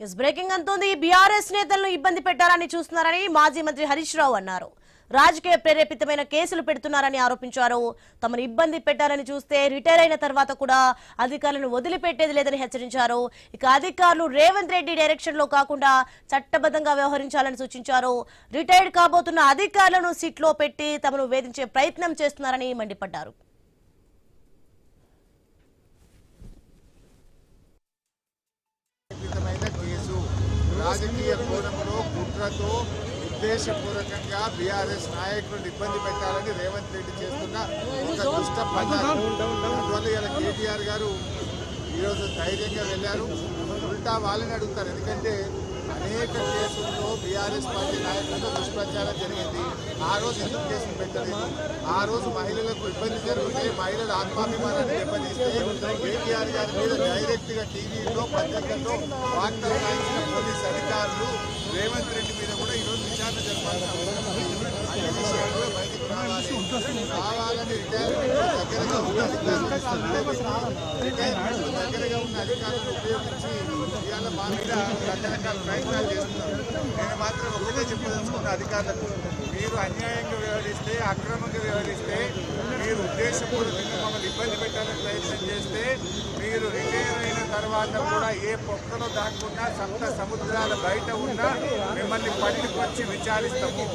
Is breaking అంటోంది. BRS నేతలను ఇబ్బంది పెట్టాలని చూస్తున్నారని మాజీ మంత్రి హరీష్ రావు అన్నారు. రాజకీయ ప్రేరేపితమైన కేసులు పెడుతున్నారని ఆరోపించారు. తమను ఇబ్బంది పెట్టాలని చూస్తే రిటైర్ అయిన తర్వాత కూడా అధికారులను వదిలిపెట్టేది లేదని హెచ్చరించారు. ఇక అధికారులు రేవంత్ రెడ్డి డైరెక్షన్ లో కాకుండా చట్టబద్ధంగా వ్యవహరించాలని సూచించారు. రిటైర్డ్ కాబోతున్న అధికారులను సిట్లో పెట్టి తమను వేధించే ప్రయత్నం చేస్తున్నారని మండిపడ్డారు. రాజకీయ కోణంలో కుట్రతో ఉద్దేశపూర్వకంగా బీఆర్ఎస్ నాయకులను ఇబ్బంది పెట్టాలని రేవంత్ రెడ్డి చేస్తున్న ఒక దుష్ట పథకం. అందువల్ల ఇలా కేటీఆర్ గారు ఈరోజు ధైర్యంగా వెళ్ళారు. ఉల్టా వాళ్ళని అడుగుతారు. ఎందుకంటే అనేక కేసుల్లో బీఆర్ఎస్ పార్టీ నాయకులతో దుష్ప్రచారం జరిగింది. ఆ రోజు ఎందుకు కేసులు పెట్టలేదు? ఆ రోజు మహిళలకు ఇబ్బంది జరిగితే మహిళల ఆత్మాభిమానాన్ని దెబ్బతీస్తే కేటీఆర్ గారి మీద డైరెక్ట్ గా టీవీలో పత్రికల్లో వార్తలు రాయించిన పోలీస్ అధికారులు రేవంత్ రెడ్డి మీద కూడా ఈరోజు విచారణ జరపాల్సిన అవసరం ఉంది. అన్ని విషయాలు బయటకు రావాలని రిటైర్మెంట్ దగ్గరగా ఉన్న అధికారులను ఉపయోగించి ఇవాళ మా మీద రకరకాల ప్రయత్నాలు చేస్తున్నారు. నేను మాత్రం ఒకటే చెప్పదలుచుకున్న అధికారులకు, మీరు అన్యాయంగా వ్యవహరిస్తే, అక్రమంగా వ్యవహరిస్తే, మీరు ఉద్దేశపూర్వకంగా మమ్మల్ని ఇబ్బంది పెట్టాలని ప్రయత్నం చేస్తే, మీరు రిటైర్ అయిన తర్వాత కూడా ఏ పొక్కలో దాక్కుండా సప్త సముద్రాల బయట ఉన్నా మిమ్మల్ని పట్టుకొచ్చి విచారిస్తాము.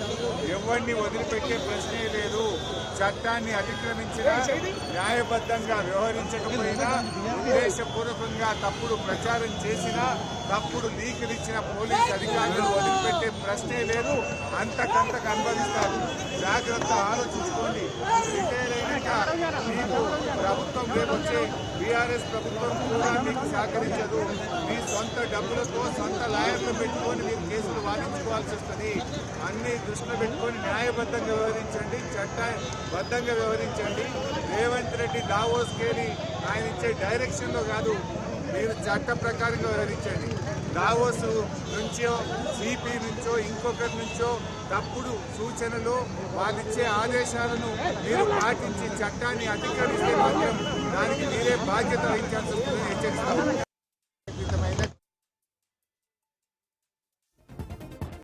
ఎవరిని వదిలిపెట్టే ప్రశ్నే లేదు. చట్టాన్ని అతిక్రమించిన, న్యాయబద్ధంగా వ్యవహరించకపోయినా, ఉద్దేశపూర్వకంగా తప్పుడు ప్రచారం చేసినా, తప్పుడు లీకులు ఇచ్చిన పోలీసు అధికారులు వదిలిపెట్టే ప్రశ్నే లేదు. అంతకంతకు అనుభవిస్తారు. జాగ్రత్త ఆలోచించుకోండి. రిటైర్ అయినాక మీకు ప్రభుత్వం రేపు వచ్చే బీఆర్ఎస్ ప్రభుత్వం కూడా మీకు సహకరించదు. మీ సొంత డబ్బులతో సొంత లాయర్లు పెట్టుకొని మీరు కేసులు వాదించుకోవాల్సి వస్తుంది. అన్ని దృష్టిలో పెట్టుకొని న్యాయబద్ధంగా వ్యవహరించండి, చట్టబద్ధంగా వ్యవహరించండి. రేవంత్ రెడ్డి దావోస్కెళ్ళి ఆయన ఇచ్చే డైరెక్షన్లో కాదు, మీరు చట్ట ప్రకారంగా వ్యవహరించండి. దావోస్ నుంచో, సిపి నుంచో, ఇంకొకరి నుంచో తప్పుడు సూచనలు, వాళ్ళిచ్చే ఆదేశాలను మీరు పాటించి చట్టాన్ని అతిక్రమిస్తే మాత్రం దానికి మీరే బాధ్యత వహించాల్సి వస్తుందని హెచ్చరిస్తారు.